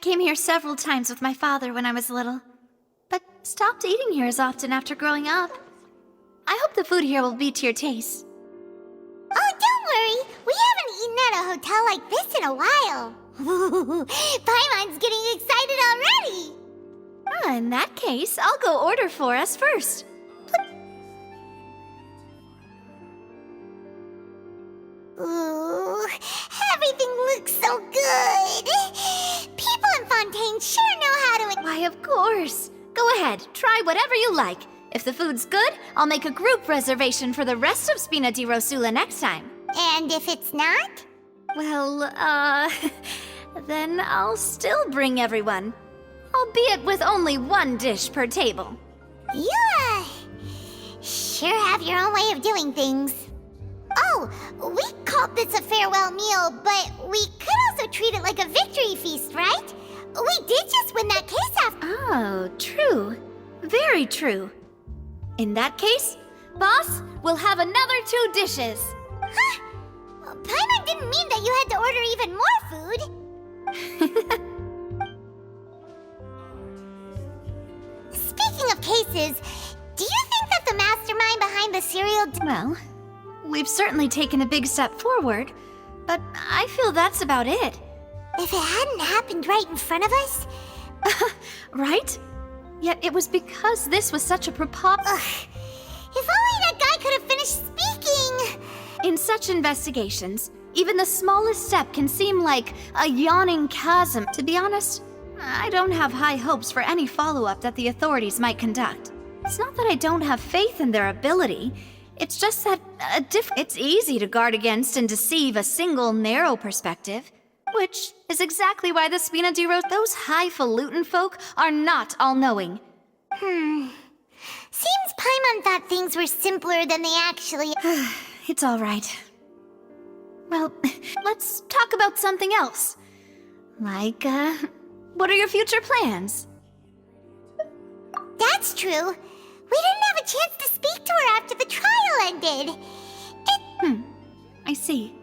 came here several times with my father when I was little, but stopped eating here as often after growing up. I hope the food here will be to your taste. Oh, don't worry. We haven't eaten at a hotel like this in a while. Paimon's getting excited already. In that case, I'll go order for us first. Ooh, everything looks so good. People in Fontaine sure know how to... Why, of course. Go ahead, try whatever you like. If the food's good, I'll make a group reservation for the rest of Spina di Rosula next time. And if it's not? Well, then I'll still bring everyone. Albeit with only one dish per table. You, sure have your own way of doing things. Oh, we called this a farewell meal, but we could also treat it like a victory feast, right? We did just win that case after. Oh, true. Very true. In that case, boss, we'll have another 2 dishes. Huh? Paimon didn't mean that you had to order even more food. Speaking of cases, do you think that the mastermind behind the cereal... Well, we've certainly taken a big step forward, but I feel that's about it. If it hadn't happened right in front of us... Right? Yet it was because this was such a Ugh. If only that guy could have finished speaking! In such investigations, even the smallest step can seem like a yawning chasm. To be honest, I don't have high hopes for any follow-up that the authorities might conduct. It's not that I don't have faith in their ability. It's just that it's easy to guard against and deceive a single narrow perspective. Which is exactly why the Spina di Rosula, those highfalutin folk, are not all-knowing. Seems Paimon thought things were simpler than they actually... It's all right. Well, let's talk about something else. Like, what are your future plans? That's true. We didn't have a chance to speak to her after the trial ended. I see.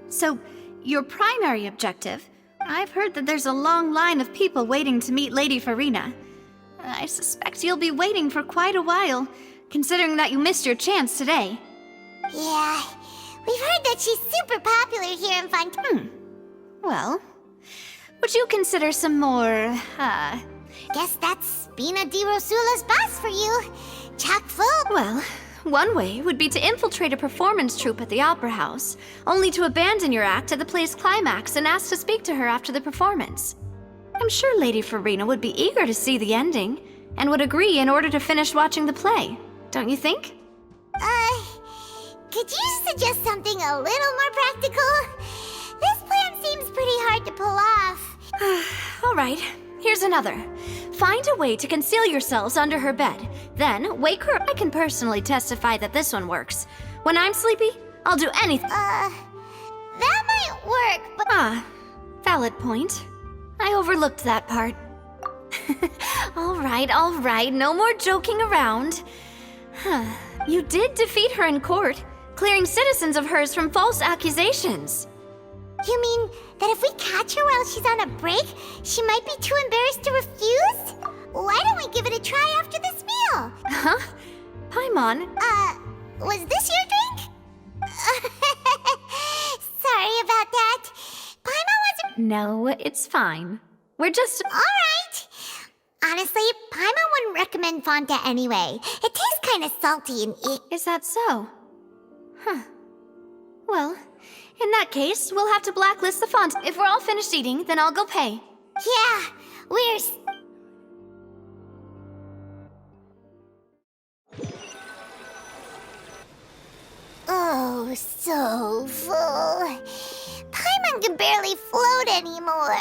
So, your primary objective? I've heard that there's a long line of people waiting to meet Lady Farina. I suspect you'll be waiting for quite a while, considering that you missed your chance today. Yeah, we've heard that she's super popular here in Fontaine. Well, would you consider some more, Guess that's Spina di Rosula's boss for you. Chock full. Well, one way would be to infiltrate a performance troupe at the Opera House, only to abandon your act at the play's climax and ask to speak to her after the performance. I'm sure Lady Farina would be eager to see the ending, and would agree in order to finish watching the play, don't you think? Could you suggest something a little more practical? This plan seems pretty hard to pull off. All right, here's another. Find a way to conceal yourselves under her bed. Then, wake her. I can personally testify that this one works. When I'm sleepy, I'll do anything. That might work, but... Valid point. I overlooked that part. All right, no more joking around. You did defeat her in court, clearing citizens of hers from false accusations. You mean that if we catch her while she's on a break, she might be too embarrassed to refuse? Why don't we give it a try after this meal? Huh? Paimon? Was this your drink? Sorry about that. Paimon wasn't... No, it's fine. We're just... Alright. Honestly, Paimon wouldn't recommend Fanta anyway. It tastes kind of salty and ick. Is that so? Huh. Well, in that case, we'll have to blacklist the font. If we're all finished eating, then I'll go pay. Yeah, we're... Oh, so full. Paimon can barely float anymore.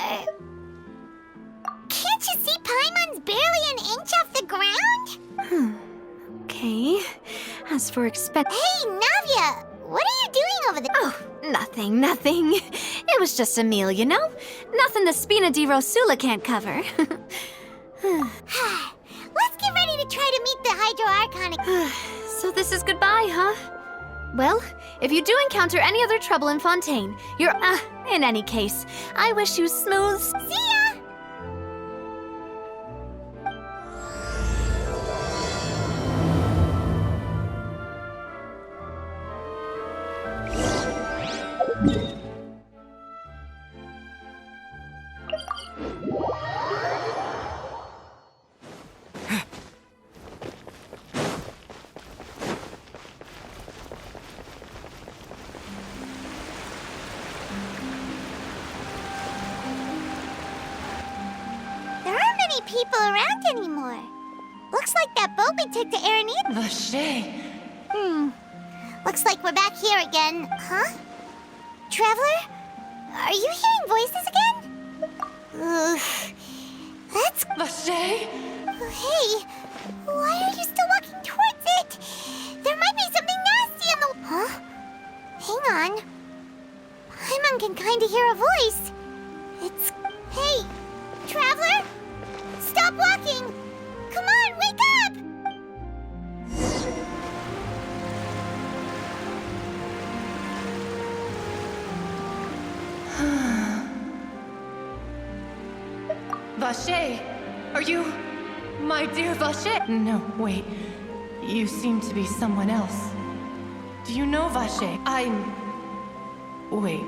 Can't you see Paimon's barely an inch off the ground? Okay. As for Hey, Navia! What are you doing over there? Oh, nothing. It was just a meal, you know? Nothing the Spina di Rosula can't cover. Let's get ready to try to meet the Hydro Archonic. So this is goodbye, huh? Well, if you do encounter any other trouble in Fontaine, you're, in any case, I wish you smooth... See ya! people around anymore. Looks like that boat we took to Aranita. Vache. Looks like we're back here again. Huh? Traveler? Are you hearing voices again? Ugh. That's... Vache? Hey, why are you still walking towards it? There might be something nasty in the... Huh? Hang on. Paimon can kinda hear a voice. It's... Hey, Traveler? Stop walking! Come on, wake up! Vache, are you... my dear Vache? No, wait. You seem to be someone else. Do you know Vache? Wait.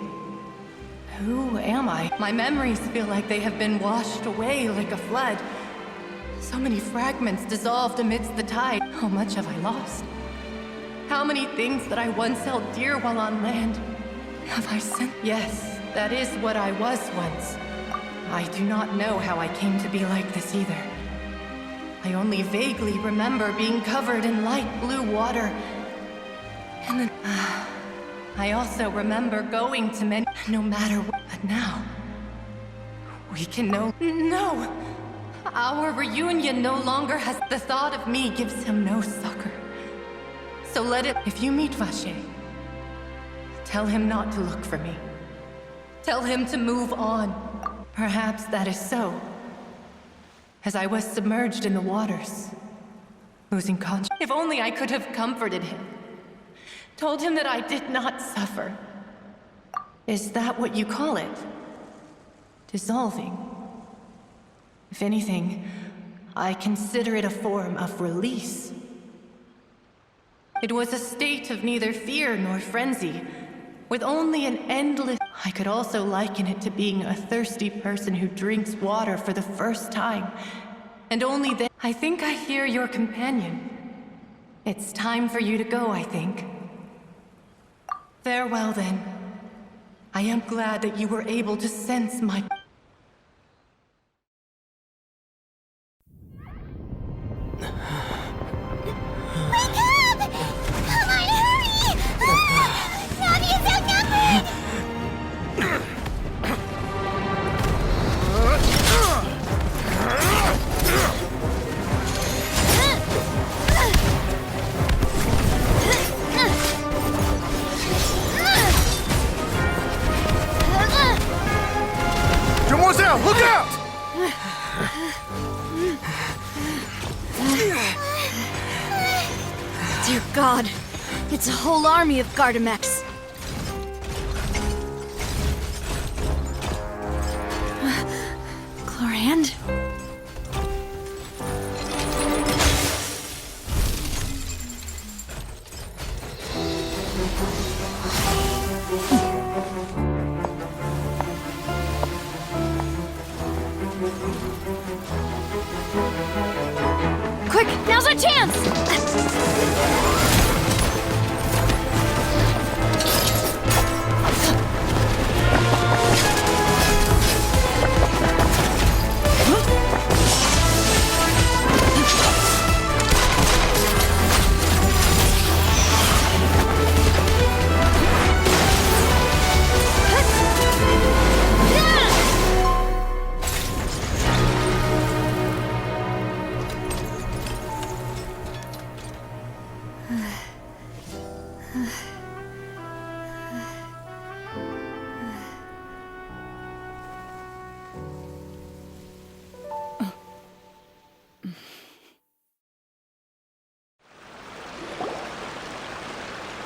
Who am I? My memories feel like they have been washed away like a flood. So many fragments dissolved amidst the tide. How much have I lost? How many things that I once held dear while on land have I sent? Yes, that is what I was once. I do not know how I came to be like this either. I only vaguely remember being covered in light blue water. And then... I also remember going to many... No matter what... But now... We can no... No! Our reunion no longer has... The thought of me gives him no succor. So let it... If you meet Vache, tell him not to look for me. Tell him to move on. Perhaps that is so. As I was submerged in the waters, losing conscience. If only I could have comforted him. Told him that I did not suffer. Is that what you call it? Dissolving? If anything, I consider it a form of release. It was a state of neither fear nor frenzy, with only an endless... I could also liken it to being a thirsty person who drinks water for the first time, and only then... I think I hear your companion. It's time for you to go, I think. Farewell, then. I am glad that you were able to sense my... Wake up! Come on, hurry! Navi is outnumbered! Demoiselle, look out! Dear God, it's a whole army of Gardamex. Chlorand? Quick, now's our chance!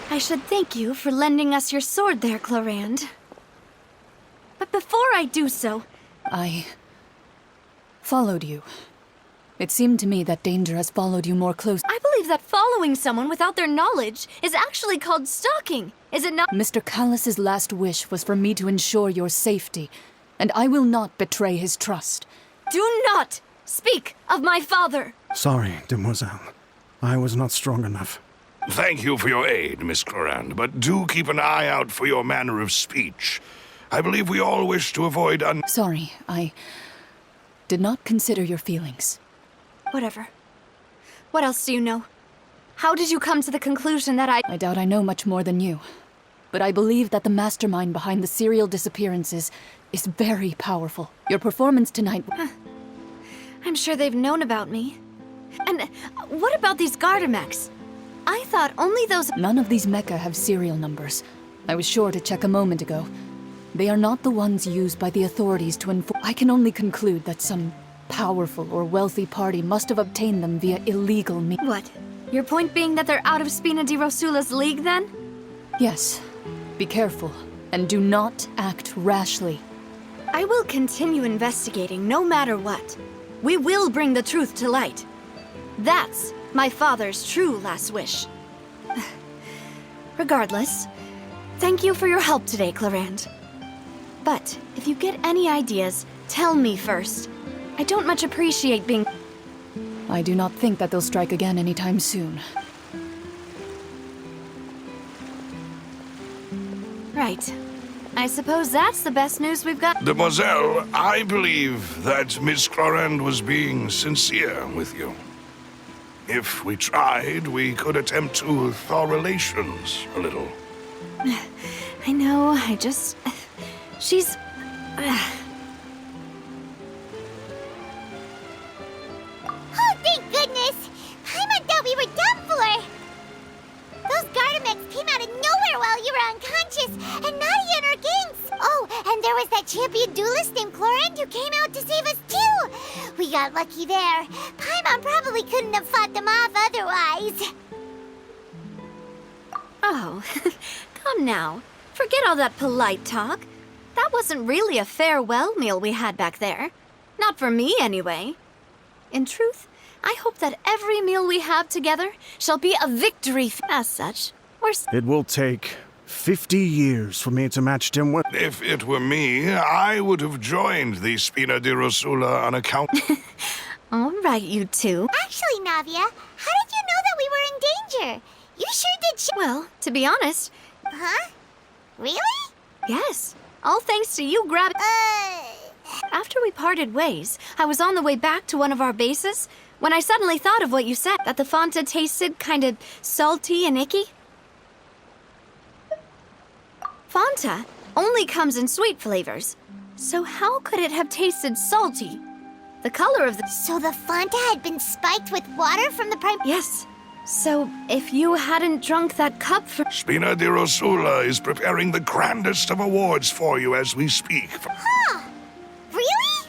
I should thank you for lending us your sword there, Chlorand. But before I do so... I followed you. It seemed to me that danger has followed you more close. I believe that following someone without their knowledge is actually called stalking. Is it not? Mr. Callus's last wish was for me to ensure your safety, and I will not betray his trust. Do not speak of my father! Sorry, Demoiselle. I was not strong enough. Thank you for your aid, Miss Clorand, but do keep an eye out for your manner of speech. I believe we all wish to avoid Sorry, I did not consider your feelings. Whatever. What else do you know? How did you come to the conclusion that I doubt I know much more than you. But I believe that the mastermind behind the serial disappearances is very powerful. Your performance tonight... I'm sure they've known about me. And what about these Gardamex? I thought only those... None of these mecha have serial numbers. I was sure to check a moment ago. They are not the ones used by the authorities to enforce... I can only conclude that some powerful or wealthy party must have obtained them via illegal means. What? Your point being that they're out of Spina di Rosula's league, then? Yes. Be careful, and do not act rashly. I will continue investigating no matter what. We will bring the truth to light. That's my father's true last wish. Regardless, thank you for your help today, Clarand. But if you get any ideas, tell me first. I don't much appreciate being... I do not think that they'll strike again anytime soon. Right. I suppose that's the best news we've got. Demoiselle, I believe that Miss Clarand was being sincere with you. If we tried, we could attempt to thaw relations a little. I know, she's... Oh, thank goodness! Paimon thought we were done for! Those Gardamex came out of nowhere while you were unconscious, and Nadia and her gangs! Oh, and there was that champion duelist named Clarand who came out to save us too! We got lucky there. Paimon probably couldn't have fought them off otherwise. Oh, come now. Forget all that polite talk. That wasn't really a farewell meal we had back there. Not for me, anyway. In truth, I hope that every meal we have together shall be a victory. As such, It will take 50 years for me to match Dim with... If it were me, I would have joined the Spina di Rosula on account... All right, you two. Actually, Navia, how did you know that we were in danger? You sure did Well, to be honest, Huh? Really? yes. All thanks to you grabbing... After we parted ways, I was on the way back to one of our bases when I suddenly thought of what you said, that the Fanta tasted kind of salty and icky. Fanta only comes in sweet flavors, so how could it have tasted salty? The color of the... So the Fanta had been spiked with water from the prime... Yes. So if you hadn't drunk that cup for... Spina di Rosula is preparing the grandest of awards for you as we speak. Huh? Really?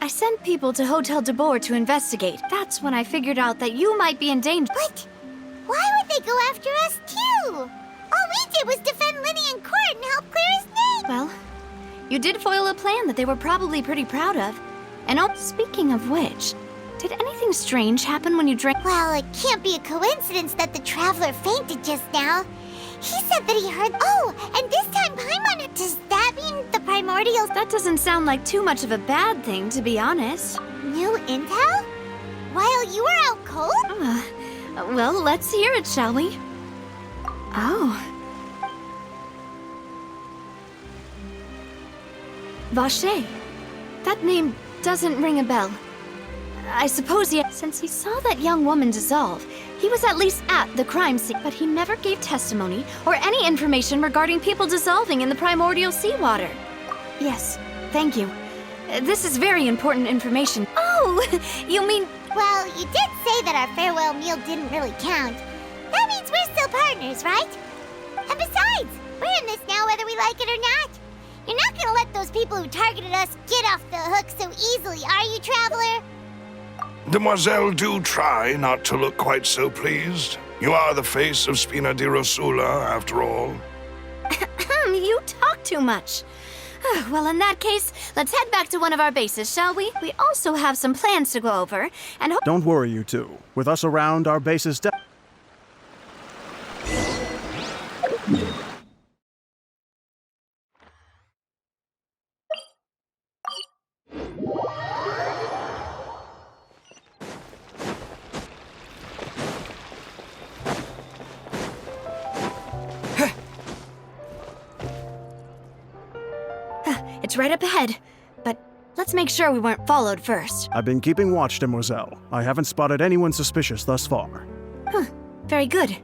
I sent people to Hotel de Boer to investigate. That's when I figured out that you might be in danger. But why would they go after us too? All we did was defend Linny in court and help clear his name. Well, you did foil a plan that they were probably pretty proud of. And oh, speaking of which, did anything strange happen when you drank? Well, it can't be a coincidence that the traveler fainted just now. He said that he heard... Oh, and this time Paimon... Does that mean the primordials... That doesn't sound like too much of a bad thing, to be honest. New intel? While you were out cold? Well, let's hear it, shall we? Oh. Vache. That name doesn't ring a bell. I suppose since he saw that young woman dissolve, he was at least at the crime scene, but he never gave testimony or any information regarding people dissolving in the primordial seawater. Yes, thank you. This is very important information. Oh, you mean... Well, you did say that our farewell meal didn't really count. That means we're still partners, right? And besides, we're in this now whether we like it or not. You're not gonna let those people who targeted us get off the hook so easily, are you, Traveler? Demoiselle, do try not to look quite so pleased. You are the face of Spina di Rosula, after all. You talk too much. Well, in that case, let's head back to one of our bases, shall we? We also have some plans to go over, and Don't worry, you two. With us around, our base is... It's right up ahead. let's make sure we weren't followed first. I've been keeping watch, Demoiselle. I haven't spotted anyone suspicious thus far. Very good.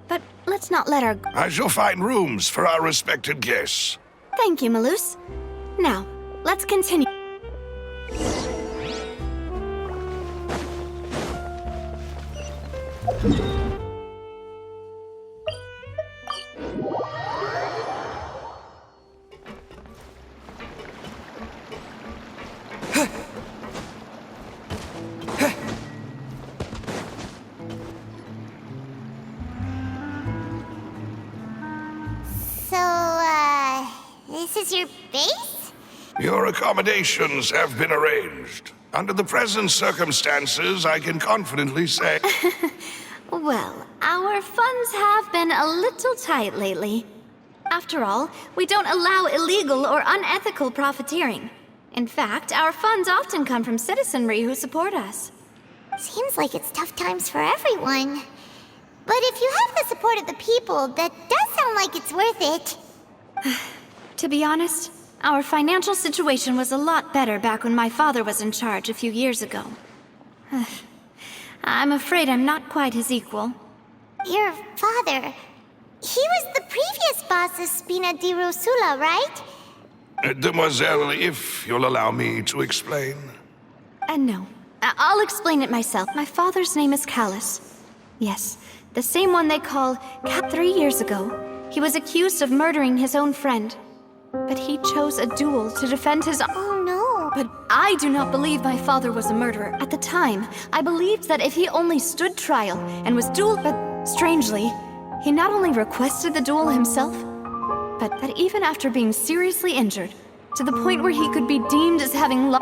But let's not let our... I shall find rooms for our respected guests. Thank you, Malus. Now, let's continue. This is your base? Your accommodations have been arranged. Under the present circumstances, I can confidently say... Well, our funds have been a little tight lately. After all, we don't allow illegal or unethical profiteering. In fact, our funds often come from citizenry who support us. Seems like it's tough times for everyone. But if you have the support of the people, that does sound like it's worth it. To be honest, our financial situation was a lot better back when my father was in charge a few years ago. I'm afraid I'm not quite his equal. Your father... he was the previous boss of Spina di Rosula, right? Demoiselle, if you'll allow me to explain. No. I'll explain it myself. My father's name is Callus. Yes, the same one they call Cap. 3 years ago, he was accused of murdering his own friend. But he chose a duel to defend his... Oh no. But I do not believe my father was a murderer. At the time, I believed that if he only stood trial and was dueled, but strangely, he not only requested the duel himself, but that even after being seriously injured, to the point where he could be deemed as having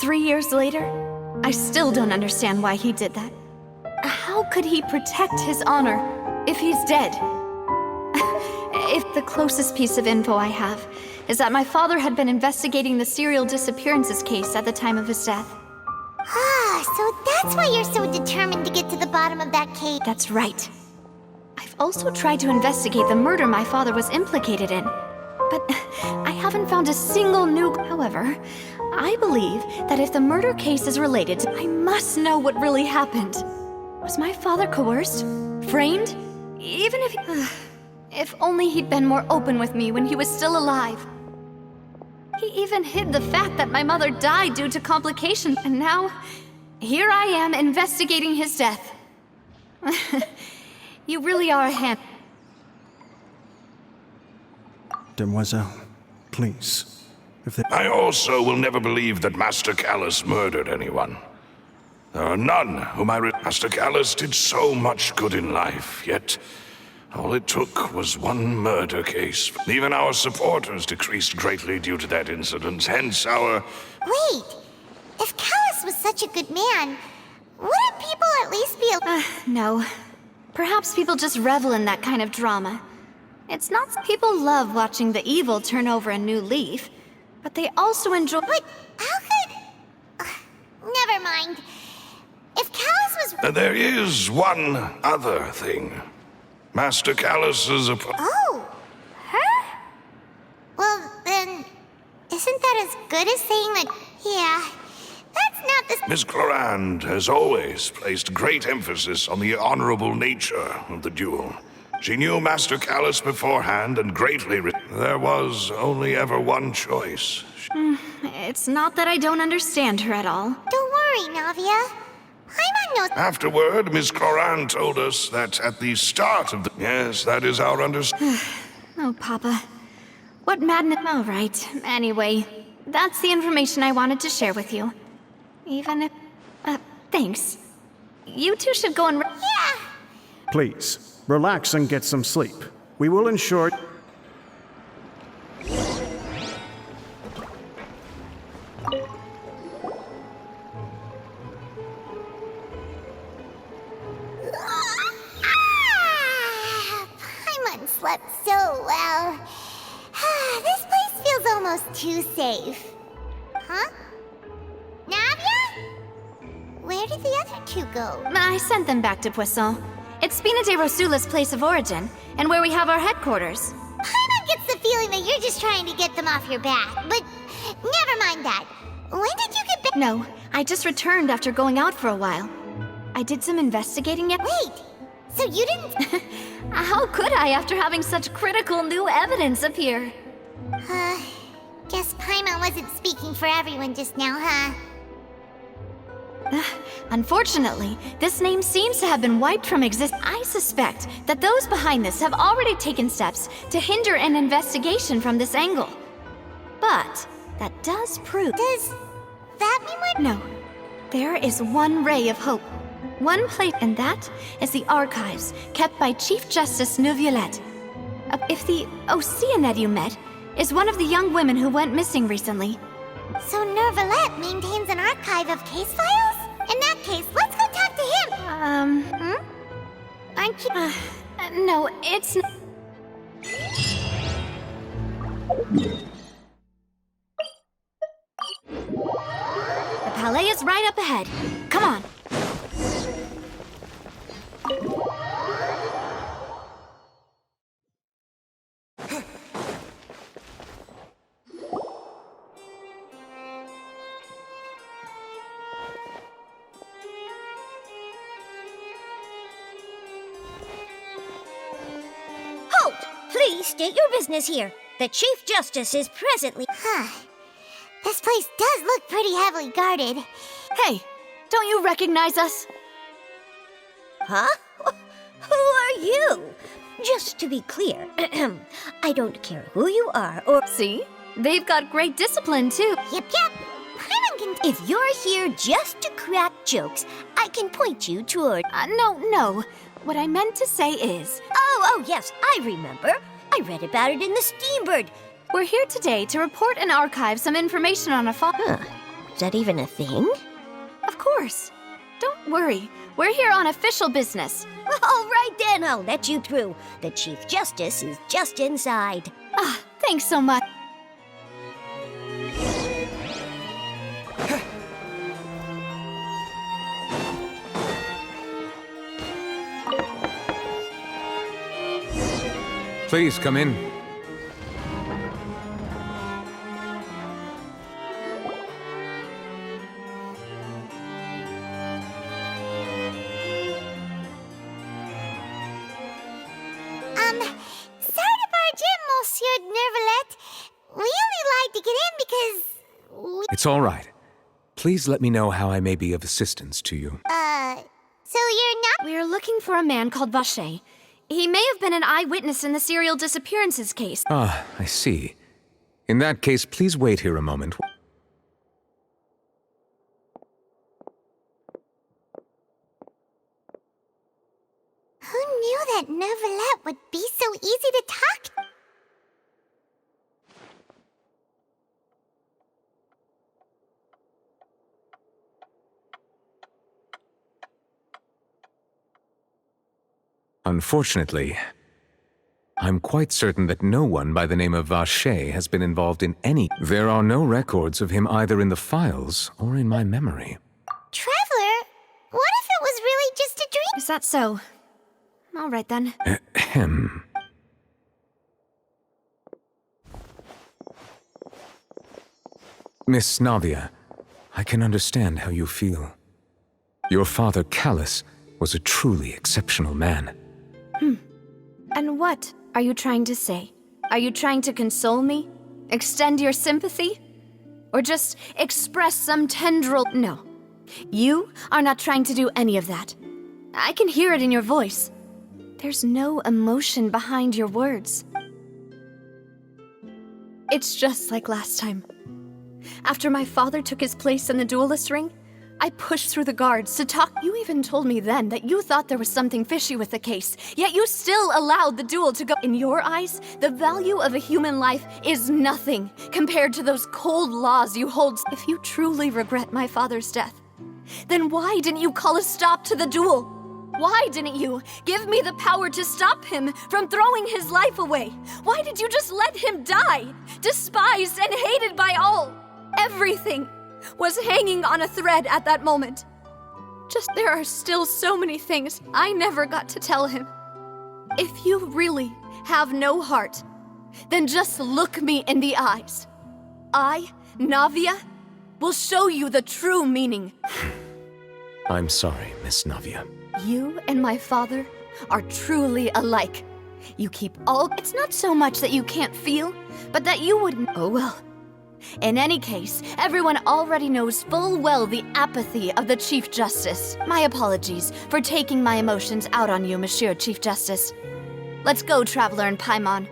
3 years later, I still don't understand why he did that. How could he protect his honor if he's dead? If the closest piece of info I have is that my father had been investigating the serial disappearances case at the time of his death. So that's why you're so determined to get to the bottom of that case. That's right. I've also tried to investigate the murder my father was implicated in, but I haven't found a single new... However, I believe that if the murder case is related to... I must know what really happened. Was my father coerced? Framed? Even if... If only he'd been more open with me when he was still alive. He even hid the fact that my mother died due to complications, and now, here I am investigating his death. You really are a hand. Demoiselle, please. If there... I also will never believe that Master Callus murdered anyone. There are none whom Master Callus did so much good in life, yet... all it took was one murder case. Even our supporters decreased greatly due to that incident, hence our... Wait! If Callus was such a good man, wouldn't people at least be... No. Perhaps people just revel in that kind of drama. It's not... People love watching the evil turn over a new leaf, but they also enjoy... But how could... never mind. If Callus was... There is one other thing. Master Callus is a... Oh! Her? Well, then... isn't that as good as saying that... Yeah... that's not the... Miss Clorand has always placed great emphasis on the honorable nature of the duel. She knew Master Callus beforehand and greatly... There was only ever one choice. It's not that I don't understand her at all. Don't worry, Navia. I'm on no... Afterward, Miss Clorand told us that at the start of the... Yes, that is our understanding. Oh, Papa. What madness... All right. Anyway, that's the information I wanted to share with you. Even if... thanks. You two should go and... Yeah! Please, relax and get some sleep. We will ensure... Paimon slept so well. This place feels almost too safe. Huh? Navia? Where did the other two go? I sent them back to Poisson. It's Spina de Rosula's place of origin, and where we have our headquarters. Paimon gets the feeling that you're just trying to get them off your back, but never mind that. When did you get back? No, I just returned after going out for a while. I did some investigating yet. Wait, so you didn't... How could I after having such critical new evidence appear? Guess Paimon wasn't speaking for everyone just now, huh? Unfortunately, this name seems to have been wiped from existence. I suspect that those behind this have already taken steps to hinder an investigation from this angle. But that does prove... Does that mean we're... No. There is one ray of hope. One place, and that is the archives kept by Chief Justice Neuvillette. If the Oceanette you met is one of the young women who went missing recently. So Neuvillette maintains an archive of case files? In that case, let's go talk to him! Aren't you... No, it's... The palais is right up ahead. Come on. Halt! Please state your business here. The Chief Justice is presently... This place does look pretty heavily guarded. Hey, don't you recognize us? Huh? Who are you? Just to be clear, I don't care who you are or... See? They've got great discipline, too. Yep. Paimon can... If you're here just to crack jokes, I can point you toward... No. What I meant to say is... Oh, yes, I remember. I read about it in the Steambird. We're here today to report and archive some information on a Is that even a thing? Of course. Don't worry. We're here on official business. All right then, I'll let you through. The Chief Justice is just inside. Thanks so much. Please come in. Sorry to barge in, Monsieur Neuvillette. We only lied to get in because... It's all right. Please let me know how I may be of assistance to you. So you're not... We're looking for a man called Vacher. He may have been an eyewitness in the serial disappearances case. Ah, I see. In that case, please wait here a moment. Who knew that Neuvillette would be so easy to talk to? Unfortunately, I'm quite certain that no one by the name of Vacher has been involved in any... There are no records of him either in the files or in my memory. Traveler, what if it was really just a dream? Is that so? All right, then. Ahem. Miss Navia, I can understand how you feel. Your father, Callus, was a truly exceptional man. And what are you trying to say? Are you trying to console me? Extend your sympathy? Or just express some tendril? No. You are not trying to do any of that. I can hear it in your voice. There's no emotion behind your words. It's just like last time. After my father took his place in the duelist ring, I pushed through the guards to talk. You even told me then that you thought there was something fishy with the case, yet you still allowed the duel to go. In your eyes, the value of a human life is nothing compared to those cold laws you hold. If you truly regret my father's death, then why didn't you call a stop to the duel? Why didn't you give me the power to stop him from throwing his life away? Why did you just let him die, despised and hated by all? Everything was hanging on a thread at that moment. There are still so many things I never got to tell him. If you really have no heart, then just look me in the eyes. I Navia will show you the true meaning. I'm sorry, Miss Navia. You and my father are truly alike. You keep all... It's not so much that you can't feel, but that you wouldn't... Oh well. In any case, everyone already knows full well the apathy of the Chief Justice. My apologies for taking my emotions out on you, Monsieur Chief Justice. Let's go, Traveler and Paimon.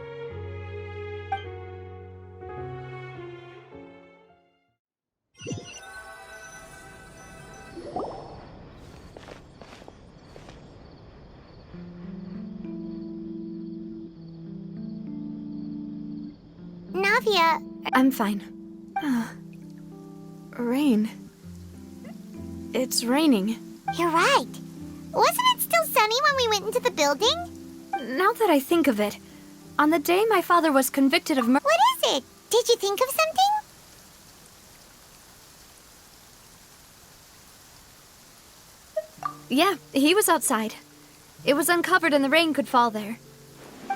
Navia, I'm fine. Rain. It's raining. you're right. Wasn't it still sunny when we went into the building? Now that I think of it, on the day my father was convicted of murder... What is it? Did you think of something? Yeah, he was outside. It was uncovered and the rain could fall there.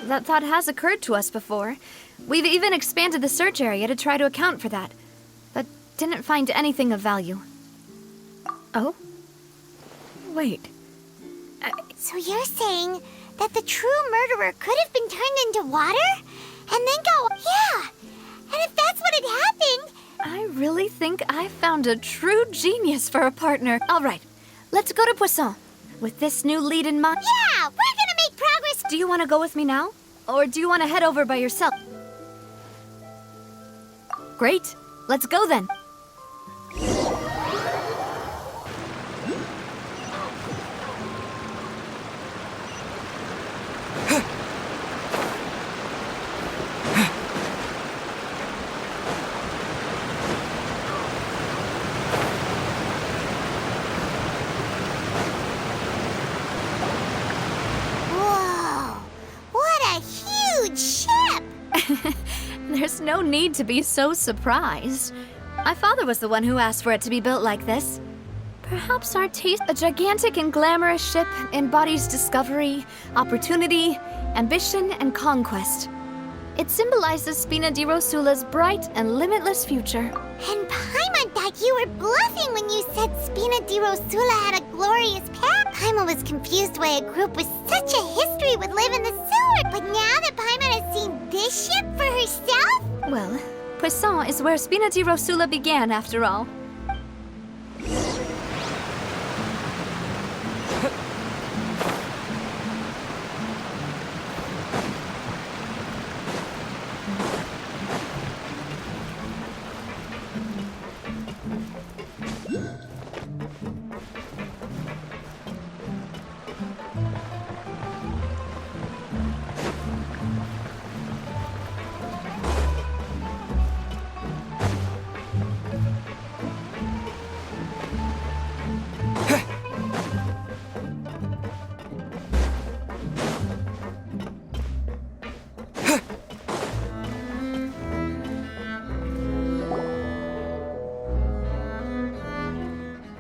That thought has occurred to us before. We've even expanded the search area to try to account for that, but didn't find anything of value. Oh? Wait. So you're saying that the true murderer could have been turned into water? And then go... Yeah! And if that's what had happened... I really think I found a true genius for a partner. All right, let's go to Poisson. With this new lead in mind... Yeah! We're gonna make progress! Do you want to go with me now? Or do you want to head over by yourself? Great. Let's go then. Whoa! What a huge ship! There's no need to be so surprised. My father was the one who asked for it to be built like this. Perhaps our taste... A gigantic and glamorous ship embodies discovery, opportunity, ambition, and conquest. It symbolizes Spina di Rosula's bright and limitless future. And Paimon thought you were bluffing when you said Spina di Rosula had a glorious past. Paimon was confused why a group with such a history would live in the sewer. But now that Paimon has seen this ship for herself... Well, Poisson is where Spina di Rosula began, after all.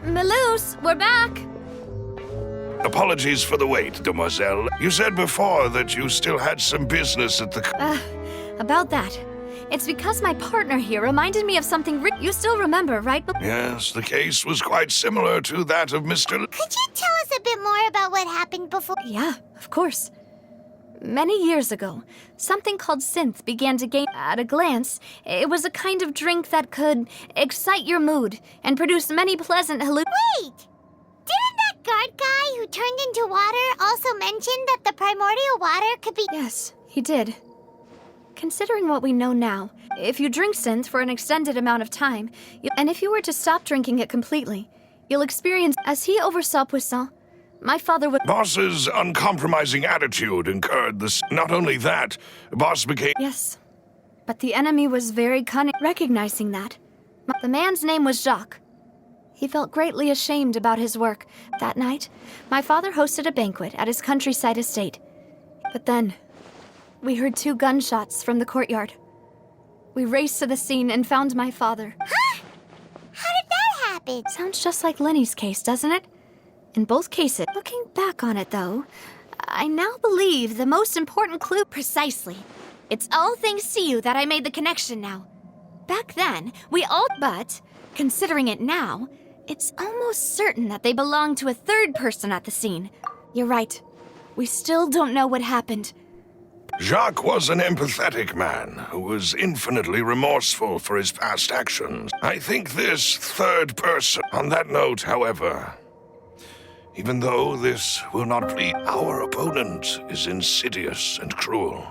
Malouse, we're back! Apologies for the wait, demoiselle. You said before that you still had some business at the... About that. It's because my partner here reminded me of something you still remember, right? Yes, the case was quite similar to that of Mr. Could you tell us a bit more about what happened before? Yeah, of course. Many years ago, something called synth began to gain... At a glance, it was a kind of drink that could excite your mood and produce many pleasant Wait! Didn't that guard guy who turned into water also mention that the primordial water could be... Yes, he did. Considering what we know now, if you drink synth for an extended amount of time, and if you were to stop drinking it completely, you'll experience... As he oversaw Poisson, my father would... Boss's uncompromising attitude incurred this. Not only that, Boss became... Yes, but the enemy was very cunning, recognizing that. The man's name was Jacques. He felt greatly ashamed about his work. That night, my father hosted a banquet at his countryside estate. But then, we heard 2 gunshots from the courtyard. We raced to the scene and found my father. Huh? How did that happen? Sounds just like Lenny's case, doesn't it? In both cases. Looking back on it, though, I now believe the most important clue... Precisely. It's all thanks to you that I made the connection now. Back then, we all... But, considering it now, it's almost certain that they belong to a third person at the scene. You're right. We still don't know what happened. Jacques was an empathetic man who was infinitely remorseful for his past actions. I think this third person... On that note, however, even though this will not please, our opponent is insidious and cruel.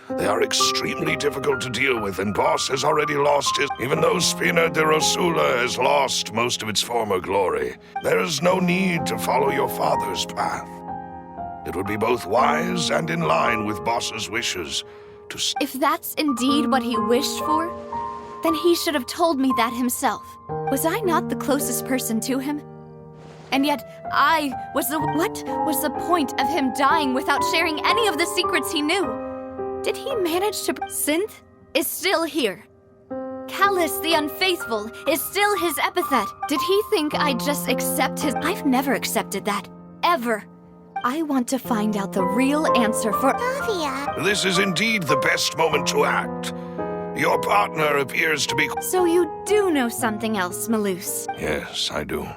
They are extremely difficult to deal with, and Boss has already lost his... Even though Spina de Rosula has lost most of its former glory, there is no need to follow your father's path. It would be both wise and in line with Boss's wishes to... If that's indeed what he wished for, then he should have told me that himself. Was I not the closest person to him? And yet, I was the... What was the point of him dying without sharing any of the secrets he knew? Did he manage to... Synth is still here. Callus the Unfaithful is still his epithet. Did he think I'd just accept his... I've never accepted that. Ever. I want to find out the real answer for... Davia. This is indeed the best moment to act. Your partner appears to be... So you do know something else, Malus? Yes, I do.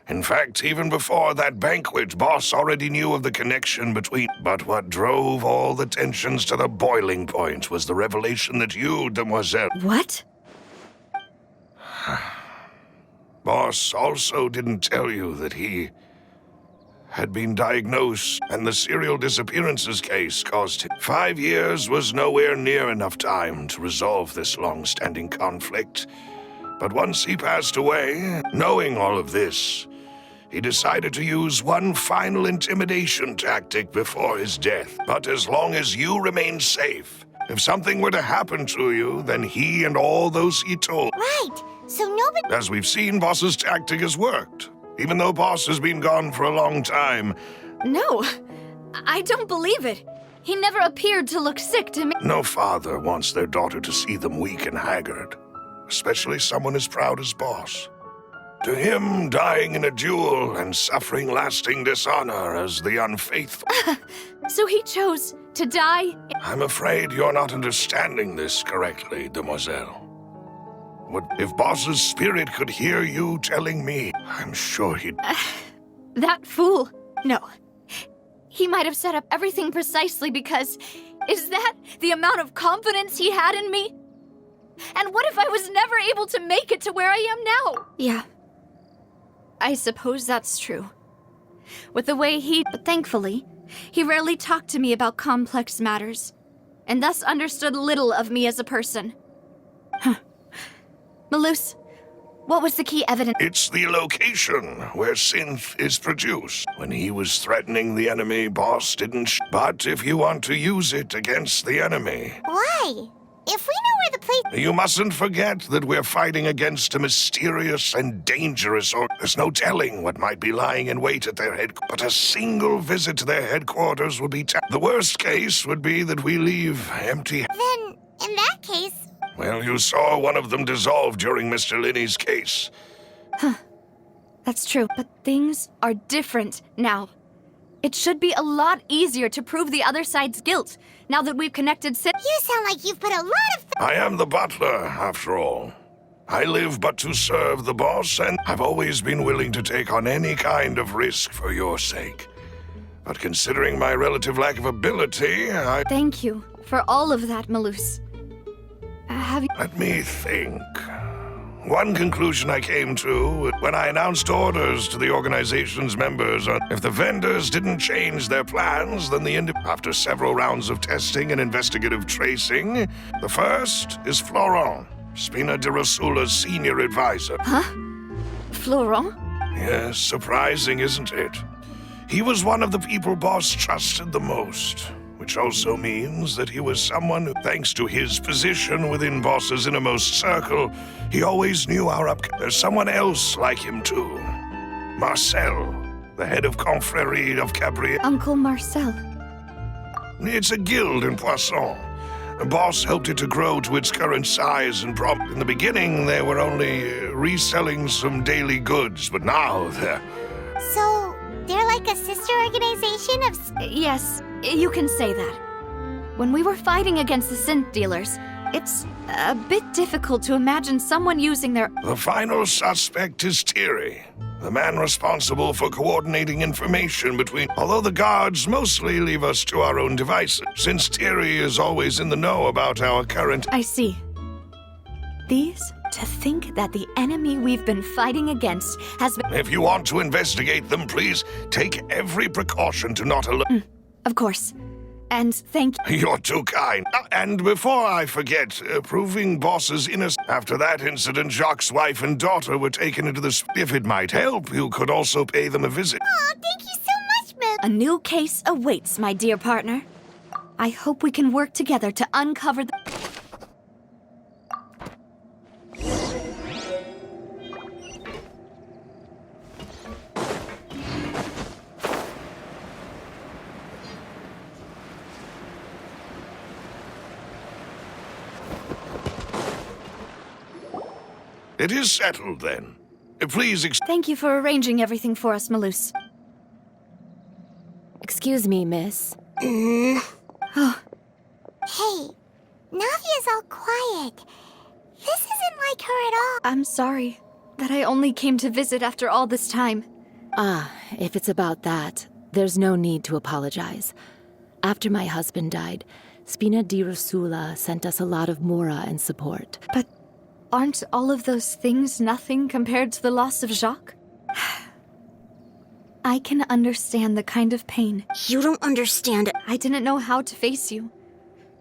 In fact, even before that banquet, Boss already knew of the connection between... But what drove all the tensions to the boiling point was the revelation that you, Demoiselle... What? Boss also didn't tell you that he had been diagnosed, and the serial disappearances case caused him. 5 years was nowhere near enough time to resolve this long-standing conflict. But once he passed away, knowing all of this, he decided to use one final intimidation tactic before his death. But as long as you remain safe, if something were to happen to you, then he and all those he told... Right, so nobody... As we've seen, Boss's tactic has worked. Even though Boss has been gone for a long time. No, I don't believe it. He never appeared to look sick to me. No father wants their daughter to see them weak and haggard, especially someone as proud as Boss. To him, dying in a duel and suffering lasting dishonor as the unfaithful... So he chose to die? I'm afraid you're not understanding this correctly, Demoiselle. What if Boss's spirit could hear you telling me? I'm sure he'd... That fool. No. He might have set up everything precisely because... Is that the amount of confidence he had in me? And what if I was never able to make it to where I am now? Yeah. I suppose that's true. With the way he... But thankfully, he rarely talked to me about complex matters, and thus understood little of me as a person. Malus, what was the key evidence? It's the location where synth is produced. When he was threatening the enemy, Boss didn't But if you want to use it against the enemy... Why? If we know where the place... You mustn't forget that we're fighting against a mysterious and dangerous There's no telling what might be lying in wait at their But a single visit to their headquarters would be... The worst case would be that we leave empty... Then, in that case... Well, you saw one of them dissolve during Mr. Linney's case. That's true, but things are different now. It should be a lot easier to prove the other side's guilt, now that we've connected You sound like you've put a lot of... I am the butler, after all. I live but to serve the boss, and I've always been willing to take on any kind of risk for your sake. But considering my relative lack of ability, Thank you for all of that, Malus. Have you... Let me think. One conclusion I came to when I announced orders to the organization's members if the vendors didn't change their plans, then after several rounds of testing and investigative tracing, the first is Florent, Spina de Rosula's senior advisor. Huh? Florent? Yes, surprising, isn't it? He was one of the people Boss trusted the most. Which also means that he was someone who, thanks to his position within Boss's innermost circle, he always knew There's someone else like him too. Marcel, the head of Confrérie of Cabrier. Uncle Marcel. It's a guild in Poisson. Boss helped it to grow to its current size and In the beginning, they were only reselling some daily goods, but now they're... So, they're like a sister organization of... Yes, you can say that. When we were fighting against the synth dealers, It's a bit difficult to imagine someone using their... The final suspect is Thierry, the man responsible for coordinating information between... Although the guards mostly leave us to our own devices, since Thierry is always in the know about our current... I see. These? To think that the enemy we've been fighting against has been... If you want to investigate them, please take every precaution to not alert... Of course. And thank you. You're too kind. And before I forget, proving Boss's innocent... After that incident, Jacques' wife and daughter were taken into the... If it might help, you could also pay them a visit. Oh, thank you so much, Mel. A new case awaits, my dear partner. I hope we can work together to uncover the... It is settled, then. Please Thank you for arranging everything for us, Malus. Excuse me, miss. Hey, Navia's all quiet. This isn't like her at all. I'm sorry that I only came to visit after all this time. Ah, if it's about that, there's no need to apologize. After my husband died, Spina di Rosula sent us a lot of mora and support. But aren't all of those things nothing compared to the loss of Jacques? I can understand the kind of pain. You don't understand it. I didn't know how to face you.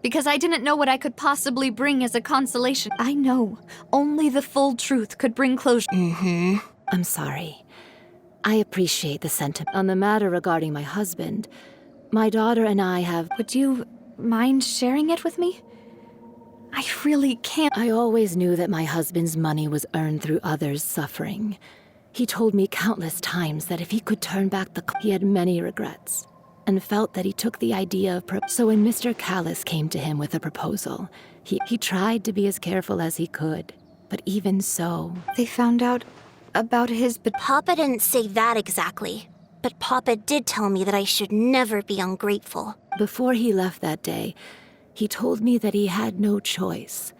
Because I didn't know what I could possibly bring as a consolation. I know only the full truth could bring closure. I'm sorry. I appreciate the sentiment. On the matter regarding my husband, my daughter and I have... Would you mind sharing it with me? I really can't. I always knew that my husband's money was earned through others' suffering. He told me countless times that if he could turn back the clock, he had many regrets, and felt that he took the idea of... So when Mr. Callis came to him with a proposal, he tried to be as careful as he could. But even so... They found out about his... Papa didn't say that exactly. But Papa did tell me that I should never be ungrateful. Before he left that day, he told me that he had no choice.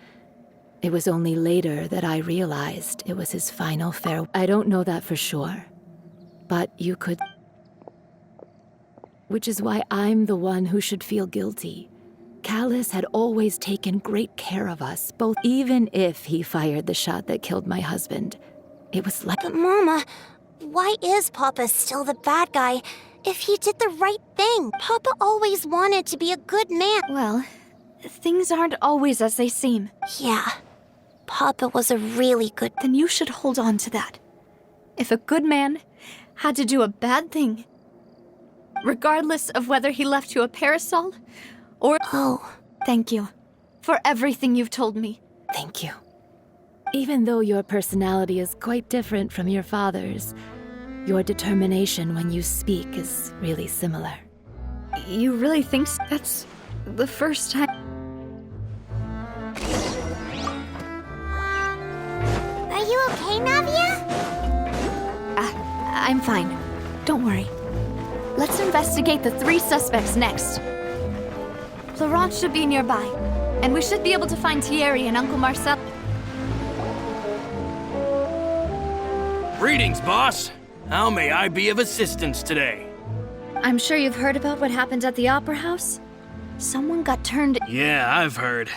It was only later that I realized it was his final farewell. I don't know that for sure, but you could... Which is why I'm the one who should feel guilty. Callis had always taken great care of us, both even if he fired the shot that killed my husband. It was like... But Mama, why is Papa still the bad guy if he did the right thing? Papa always wanted to be a good man. Well, things aren't always as they seem. Yeah, Papa was a really good... Then you should hold on to that. If a good man had to do a bad thing, regardless of whether he left you a parasol or... Oh. Thank you for everything you've told me. Thank you. Even though your personality is quite different from your father's, your determination when you speak is really similar. You really think so? That's the first time... Are you okay, Navia? I'm fine. Don't worry. Let's investigate the 3 suspects next. Florent should be nearby, and we should be able to find Thierry and Uncle Marcel. Greetings, boss. How may I be of assistance today? I'm sure you've heard about what happened at the Opera House. Someone got turned... Yeah, I've heard.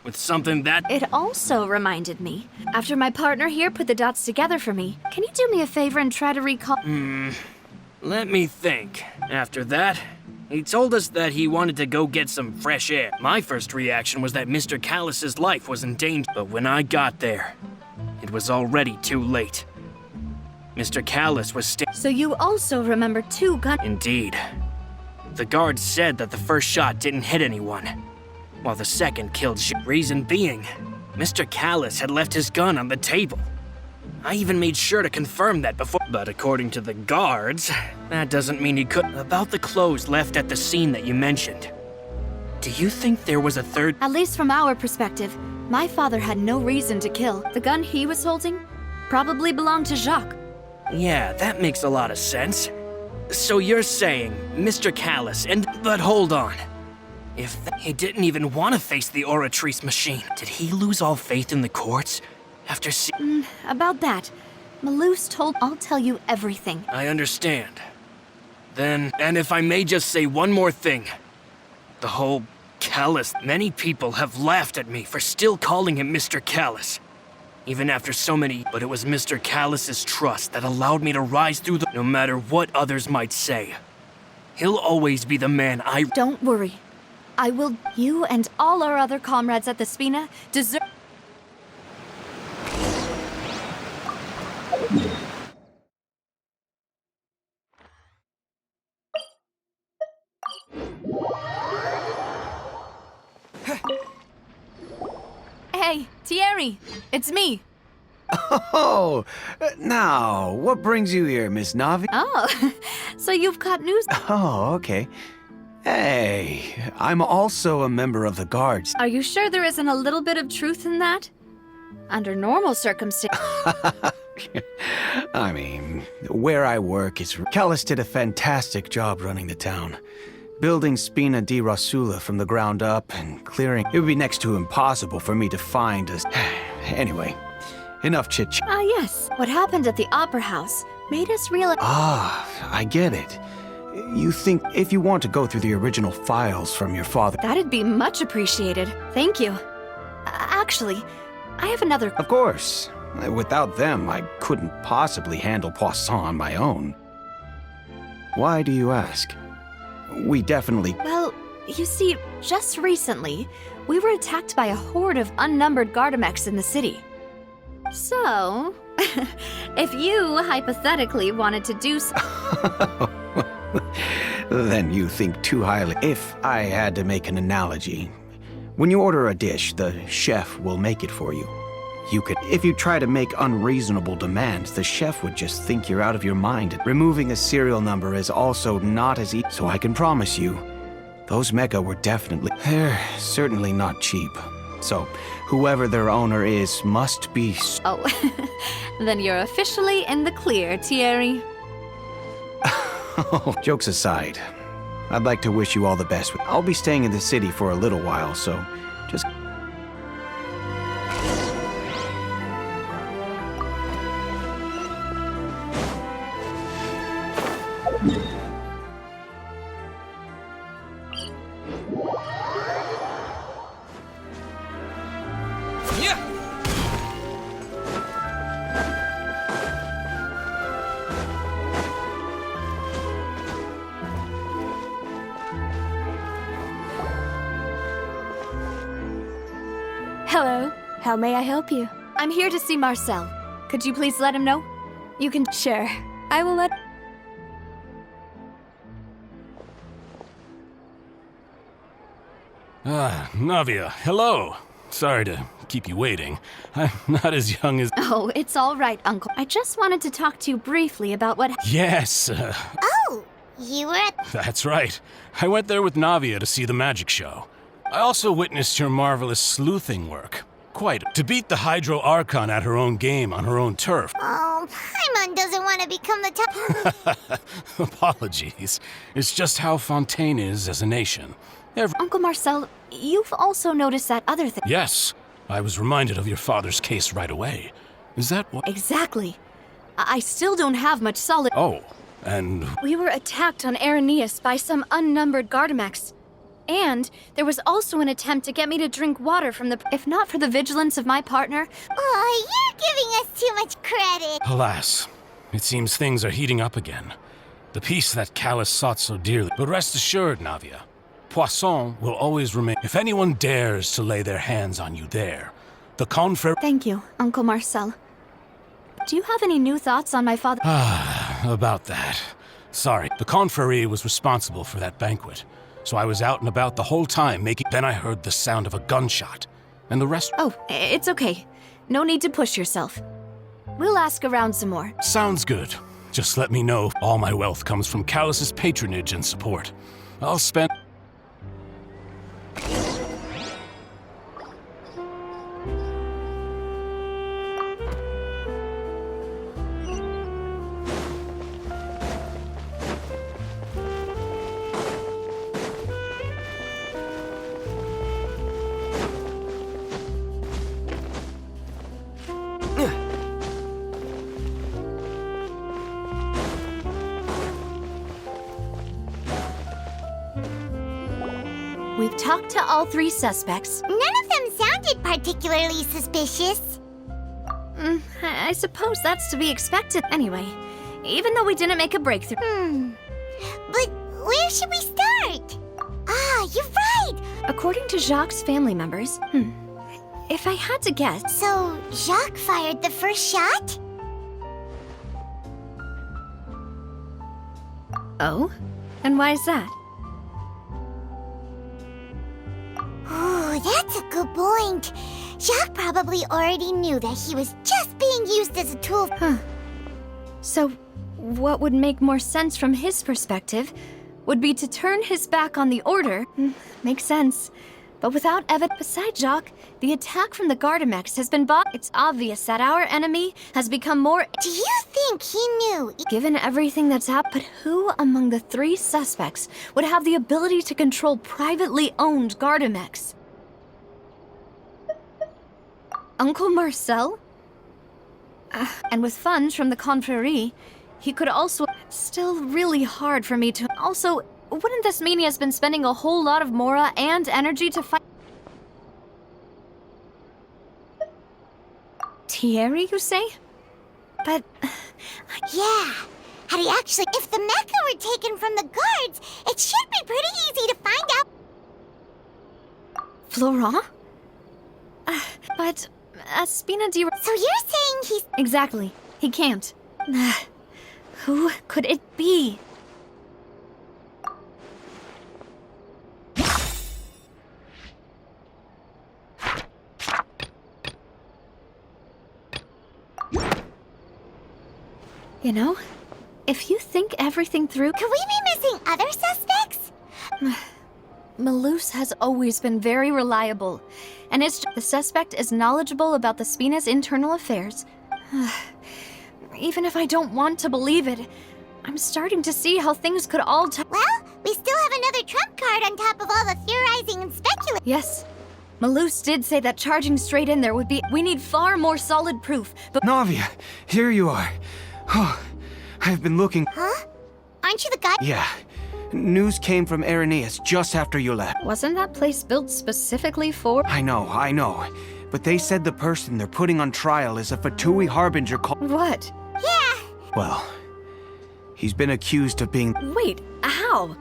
With something that... It also reminded me. After my partner here put the dots together for me, can you do me a favor and try to recall... Let me think. After that, he told us that he wanted to go get some fresh air. My first reaction was that Mr. Callis's life was in danger. But when I got there, it was already too late. Mr. Callis was So you also remember 2 gun... Indeed. The guard said that the first shot didn't hit anyone, while the second killed Reason being, Mr. Callis had left his gun on the table. I even made sure to confirm that before. But according to the guards, that doesn't mean he could. About the clothes left at the scene that you mentioned. Do you think there was a third? At least from our perspective, my father had no reason to kill. The gun he was holding probably belonged to Jacques. Yeah, that makes a lot of sense. So you're saying Mr. Callis and... But hold on. He didn't even want to face the Oratrice machine. Did he lose all faith in the courts? After About that, Malus told I'll tell you everything. I understand. Then, and if I may just say one more thing. The whole Callus, many people have laughed at me for still calling him Mr. Callus. Even after so many, but it was Mr. Callus's trust that allowed me to rise through no matter what others might say. He'll always be the man I— Don't worry. I will. You and all our other comrades at the Spina deserve. Hey, Thierry, it's me. Oh, now, what brings you here, Miss Navi? Oh, so you've got news. Oh, okay. Hey, I'm also a member of the Guards. Are you sure there isn't a little bit of truth in that? Under normal circumstances. I mean, where I work is... Callus did a fantastic job running the town. Building Spina di Rasula from the ground up and clearing... It would be next to impossible for me to find a... Anyway, enough chit-chat. Ah, yes. What happened at the Opera House made us realize... Ah, I get it. You think if you want to go through the original files from your father... That'd be much appreciated. Thank you. Actually, I have another... Of course. Without them, I couldn't possibly handle Poisson on my own. Why do you ask? We definitely... Well, you see, just recently, we were attacked by a horde of unnumbered Gardamex in the city. So, if you hypothetically wanted to do so... Then you think too highly. If I had to make an analogy, when you order a dish, the chef will make it for you. If you try to make unreasonable demands, the chef would just think you're out of your mind. Removing a serial number is also not as easy, so I can promise you, those mecha were they're certainly not cheap. So, whoever their owner is must be... Oh, then you're officially in the clear, Thierry. Jokes aside, I'd like to wish you all the best. I'll be staying in the city for a little while, so just... Hello. How may I help you? I'm here to see Marcel. Could you please let him know? You can... Sure. I will let... Navia, hello. Sorry to keep you waiting. I'm not as young as... Oh, it's all right, Uncle. I just wanted to talk to you briefly about what... Yes, Oh, you were at... that's right. I went there with Navia to see the magic show. I also witnessed your marvelous sleuthing work. Quite. To beat the Hydro Archon at her own game on her own turf. Oh, Paimon doesn't want to become the top... Apologies. It's just how Fontaine is as a nation. Uncle Marcel, you've also noticed that other thing. Yes. I was reminded of your father's case right away. Is that what... Exactly. I still don't have much solid... Oh, and... We were attacked on Arrhenius by some unnumbered Gardamex. And there was also an attempt to get me to drink water from the... If not for the vigilance of my partner... Oh, you're giving us too much credit. Alas, it seems things are heating up again. The peace that Callus sought so dearly. But rest assured, Navia, Poisson will always remain... If anyone dares to lay their hands on you there, the Confrérie... Thank you, Uncle Marcel. Do you have any new thoughts on my father... About that. Sorry, the Confrérie was responsible for that banquet. So I was out and about the whole time making... Then I heard the sound of a gunshot. And the rest... Oh, it's okay. No need to push yourself. We'll ask around some more. Sounds good. Just let me know. All my wealth comes from Callus's patronage and support. I'll spend... We've talked to all 3 suspects. None of them sounded particularly suspicious. I suppose that's to be expected anyway, even though we didn't make a breakthrough. But where should we start? Ah, you're right! According to Jacques' family members, if I had to guess... So, Jacques fired the first shot? Oh? And why is that? Ooh, that's a good point. Jacques probably already knew that he was just being used as a tool. So, what would make more sense from his perspective would be to turn his back on the Order. Makes sense. But without evidence, besides Jacques, the attack from the Gardamex has been bought. It's obvious that our enemy has become more... Do you think he knew? Given everything that's happened, but who among the 3 suspects would have the ability to control privately owned Gardamex? Uncle Marcel? And with funds from the Confrérie, he could also... Still really hard for me to... Also, wouldn't this mean he has been spending a whole lot of mora and energy to fight... Thierry, you say? But... Yeah. Had he actually... If the mecha were taken from the guards, it should be pretty easy to find out... Florent? But... Spina di... So you're saying he's... Exactly. He can't. Who could it be? You know, if you think everything through... Could we be missing other suspects? Malus has always been very reliable, and the suspect is knowledgeable about the Spina's internal affairs. Even if I don't want to believe it, I'm starting to see how things could all Well, we still have another trump card on top of all the theorizing and speculating. Yes. Malus did say that charging straight in there would be... We need far more solid proof, but... Navia, here you are. Oh, I've been looking... Huh? Aren't you the guy... Yeah. News came from Irenaeus just after you left. Wasn't that place built specifically for... I know. But they said the person they're putting on trial is a Fatui Harbinger called... What? Yeah. Well, he's been accused of being... Wait, how?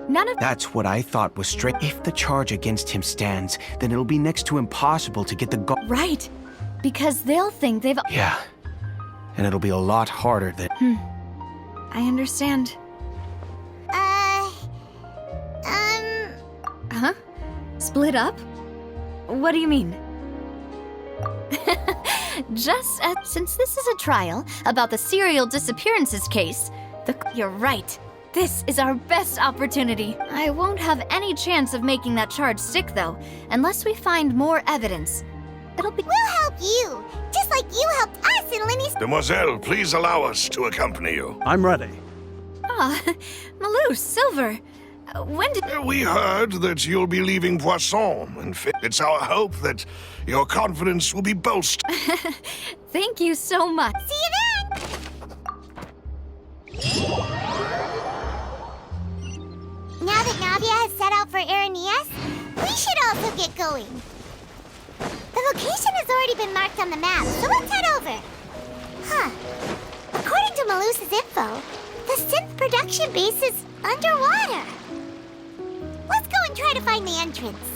None of... That's what I thought was straight. If the charge against him stands, then it'll be next to impossible to get the Right. Because they'll think they've... Yeah. And it'll be a lot harder than... I understand. Huh? Split up? What do you mean? Since this is a trial about the serial disappearances case, you're right. This is our best opportunity. I won't have any chance of making that charge stick, though, unless we find more evidence. It'll be... We'll help you, just like you helped us in Linny's... Demoiselle, please allow us to accompany you. I'm ready. Malus, Silver. When did... We heard that you'll be leaving Poisson, and it's our hope that your confidence will be bolstered. Thank you so much. See you then! Now that Navia has set out for Irenaeus, we should also get going. The location has already been marked on the map, so let's head over. According to Malus's info, the synth production base is underwater. Let's go and try to find the entrance.